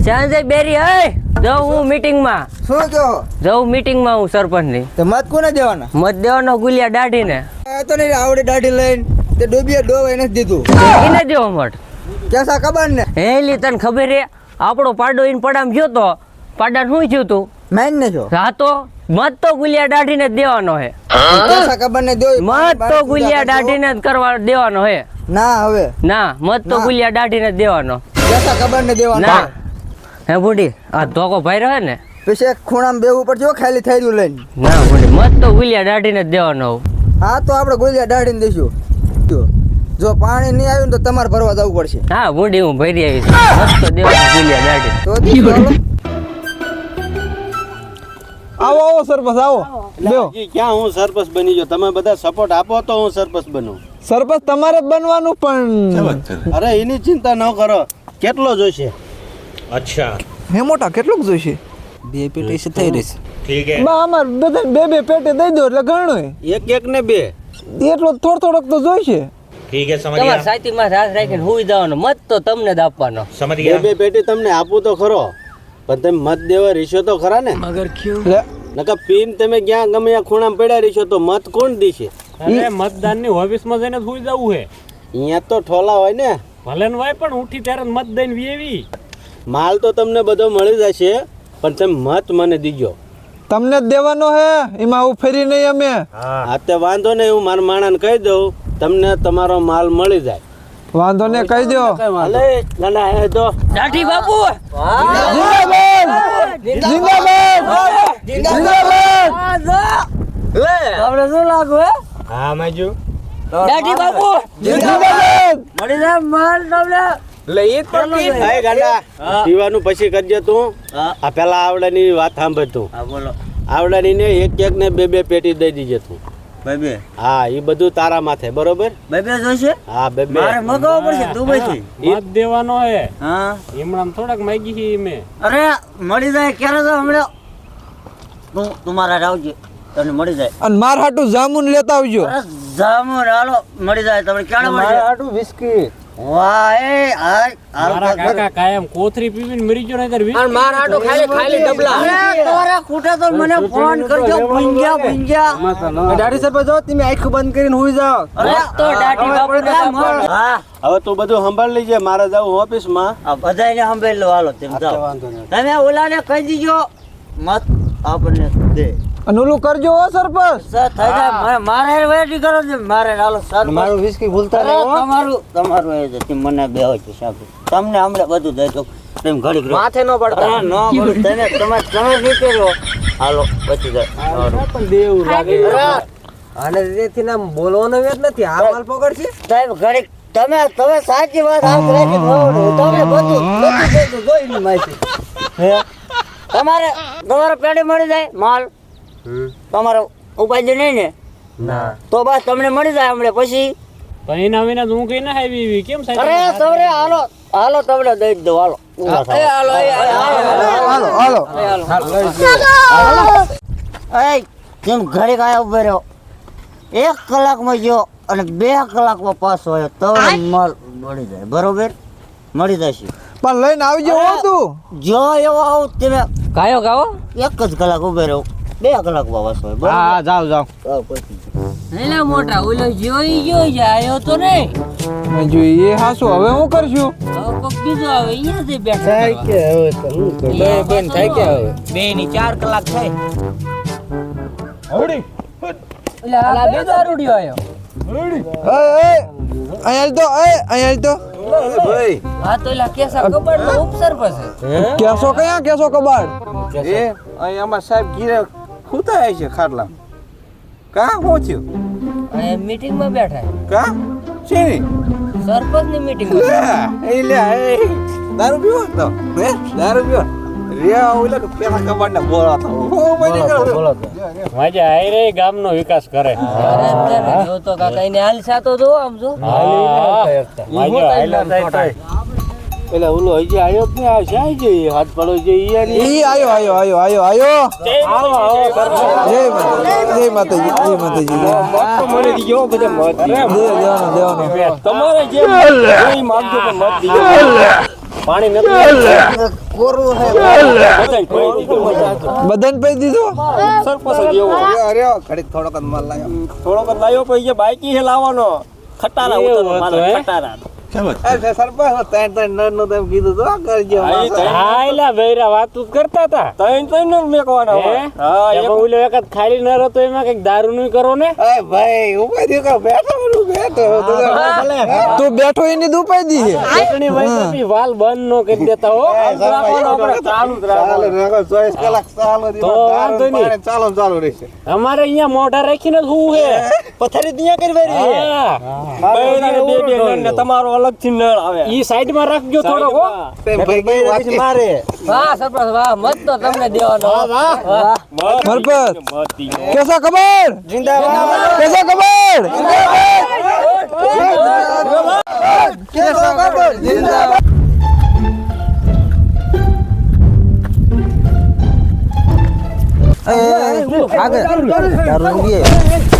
સાંજે બેરી હે જાઉં હું મીટિંગમાં. શું કહો? જાઉં મીટિંગમાં હું સરપંચની. તો મત કોને દેવાના? મત દેવાનો ગુલિયા દાઢીને. આ તો નહીં આવડે દાઢી લઈને તે ડોબિયા ડોવાઈ નથી દીધું. એને દેવો મત. કેસા કબાડ ને હેલી તને ખબર હે આપણો પાડો ઈન પડામ ગયો તો પાડાને શું થયું તું? મેન ને છો હા તો મત તો ગુલિયા દાઢીને જ દેવાનો હે. કેસા કબાડ ને દો. મત તો ગુલિયા દાઢીને જ કરવા દેવાનો હે. ના હવે ના મત તો ગુલિયા દાઢીને જ દેવાનો. કેસા કબાડ ને દેવાના. ના હે બુડી આ ધોકો ભાઈ રહે ને પછી એક ખૂણામાં બેવું પડશે ખાલી થઈ રહ્યું લઈને. ના બુડી મત તો ગુલિયા દાઢીને જ દેવાનો. હા તો આપણે ગોલિયા દાઢીને દઈશું. જો પાણી નહીં આવ્યું ને તો તમારે ભરવા જવું પડશે. હા બુડી હું ભરી આવીશ. મત તો દેવાનો ગુલિયા દાઢી. તો દીધું હાલો. આવો આવો સરપંચ આવો બેહો. ક્યાં હું સરપંચ બની ગયો? તમે બધા સપોર્ટ આપો તો હું સરપંચ બનું. સરપંચ તમારે જ બનવાનું પણ અરે એની ચિંતા ન કરો. કેટલો જોઈશે? अच्छा હે મોટા કેટલુંક જોઈશે? 2 પેટી થઈ રહી ठीक है બા અમાર બધા બે બે પેટે દઈ દો એટલે ઘણું એક એક ને બે. એટલો થોડોક તો જોઈશે. ठीक है समझ તમારા गया સાચીમાં હાથ રાખીને હુઈ જવાનો. મત તો તમને જ આપવાનો. समझ બે गया બે પેટી તમને આપું તો ખરો, પણ તમે મત દેવા રીશો તો ખરા ને. લે, નકા પીન તમે ક્યાં ગમે ત્યાં ખૂણામાં પડ્યા રીશો તો મત કોણ દેશે? અરે મતદાનની ઓફિસમાં જઈને સુઈ જવું હે. અહીંયા તો ઠોલા હોય ને. ભલે ને હોય પણ ઉઠી ત્યારે મત દઈને વેવી. માલ તો તમને બધો મળી જશે, પણ તમે મત મને દીજો. તમને જ દેવાનો હે, એમાં હું ફરી નહીં અમે. હા તે વાંધો નહીં, હું મારા માણાને કહી દઉં તમને તમારો માલ મળી જાય. વાંધો ને કહી દો. હાલે ગાંડા હે તો દાઢી બાપુ જિંદાબાદ જિંદાબાદ. આપણે શું લાગુ હે हाँ मैं जो દાઢી બાપુ જિંદાબાદ. મળી જાય માલ તમને. હાય ગાંડા, પીવાનું પછી કરજે તું. આ પેલા આવડાની વાત સાંભળ તું. આવડાની ને એક એક ને બે બે પેટી દઈ દીજે તું. હા એ બધું તારા માથે, બરોબર? હા બે બે મત દેવાનો હે. હમણાં થોડાક માગી છે મેં. અરે મળી જાય ક્યારે તો હમણાં તમારા રાવજી તમને મળી જાય. અને માર હાટું જામુન લેતા આવજો. અરે જામુન હાલો મળી જાય તમને ક્યારે મળી જાય. આટું વિસ્કી વાહ એ હાય મારા કાકા કાયમ કોથરી પીવીને મરી ગયો નહીં ત્યારે અને માર આટો ખાલી ડબલા. અરે તારા ખૂટે તો મને ફોન કરજો. ભૂંજ્યા દાઢી સાહેબ જો તમે આંખ બંધ કરીને હુઈ જાઓ. અરે તો દાઢી બાપુ હા હવે તું બધું સંભાળ લેજે, મારે જવું ઓફિસમાં. આ બધાને સાંભળી લો હાલો તમે જાઓ. વાંધો નહીં. તમે ઓલાને કહી દીજો મત આપણને દે. અને ઓલું કરજો હો સરપંચ. સર થઈ જાય મારે વેટી કરો છો મારે હાલો સર મારું વિસ્કી ભૂલતા અરે તમારું એ છે મને બે હોય છે સાહેબ. તમને હમણાં બધું દઈ દઉં તેમ ઘડીક રહો. માથે ન પડતા. અરે ન પડે. તમે નીચે રહો હાલો પછી જાય પણ દેવું લાગે. આને રીતેથી નામ બોલવાનો વેત નથી. આ માલ પકડશે. સાહેબ ઘડીક તમે સાચી વાત હાથ રાખી તમે બધું દઈ દો જોઈને માહિતી. તમારે પેઢી મળી જાય માલ તમારો ઉપાય નહીં ને તો બસ તમને મળી જાય હમણાં પછી. પણ એના વિના તો હું કઈ ના આવી કેમ અરે સાહેબ? તમે હાલો તમને દઈ દો હાલો. એ કેમ ઘરે કાંઈ ઉભો રહ્યો 1 કલાકમાં ગયો અને 2 કલાકમાં પાછો આવ્યો તો માલ મળી જાય બરોબર મળી જશે. પણ લઈને આવજો હો તું. જો એવો આવું તમે કાયો ગાવો 1 જ કલાક ઉભો રહ્યો 2 કલાકમાં પાછો આવ્યો બરોબર. હા જાવ જાવ. એલા મોટા ઓલો જોઈ ગયો આયો તો નહીં. મેં જોઈ એ હાસુ હવે હું કરશું. હવે કોક બીજો આવે અહીંયાથી બેઠા બેન થાય કે હવે 2 ની 4 કલાક થાય. આવડી એલા બે દારૂડિયો આયો. અહીંયા તો અહીંયા તો હા તો એલા કેસા કબાડ નો ઉપસરપંચ છે. કેસો કયા કેસો કબાડ. એ અહીં અમાર સાહેબ ગીરે ખૂતા છે ખાટલા. કા હું થયું? આ મીટિંગ માં બેઠા કા શેની? સરપંચ ની મીટિંગ માં. એ લે એ દારૂ પીવો તો હે દારૂ પીવો રિયા ઓલા પેલા કબાડ ને બોલા તો હું મને બોલો મજા આવી રહી ગામનો વિકાસ કરે. જો તો કાકા એને હાલ સાતો જો આમ જો. પેલા ઓલો હજી આવ્યો જ નહીં. આ શ્યાં જઈએ હાથ પડો જઈએ. ઈ આયો. જય માતાજી. મળી ગયો બધા મત દેવાનો. તમારે જે માંગજો પણ મત દીજો. પાણી નથી કોરું હે બધાય કોઈ દીધું મજા બધાને પૈ દીધો સરપંચ જ એવો અરે ઘડીક થોડોક જ માલ લાવ્યો થોડોક જ લાવ્યો પછી બાઈકી છે લાવવાનો ખટારા ઉતરવાનો મારો ખટારા એ સરપંચ ત્રણ નર નું તેમ કીધું તો કરજો હા એલા બૈરા વાતું કરતા હતા ત્રણ નો મેકવાના હા એક ઓલો એક જ ખાલી ન રહતો એમાં કઈક દારૂ નું કરો ને એ ભાઈ ઉપાય દે કા બેઠો તું બેઠો એની દુપાઈ દી ચટણી વૈસી વાલ બંધ નો કરી દેતા હો રાખવાનો આપણે ચાલુ જ ચાલો રાખવાનું રાખો 24 કલાક ચાલો તો વાંધો નહીં. ચાલો રહેશે અમારે અહીંયા મોઢા રાખીને જ હું હે પથારી દિયા કરી વેરી બૈરાને બે બે નળ ને તમારો અલગ થી નળ આવે ઈ સાઈડ માં રાખજો થોડો હો તેમ ભાઈ વાત મારે વાહ સરપંચ વાહ મત તો તમને દેવાનો સરપંચ कैसा खबर जिंदाबाद कैसा खबर કેસો ખબર જિંદાબાદ આગળ દારૂ પીએ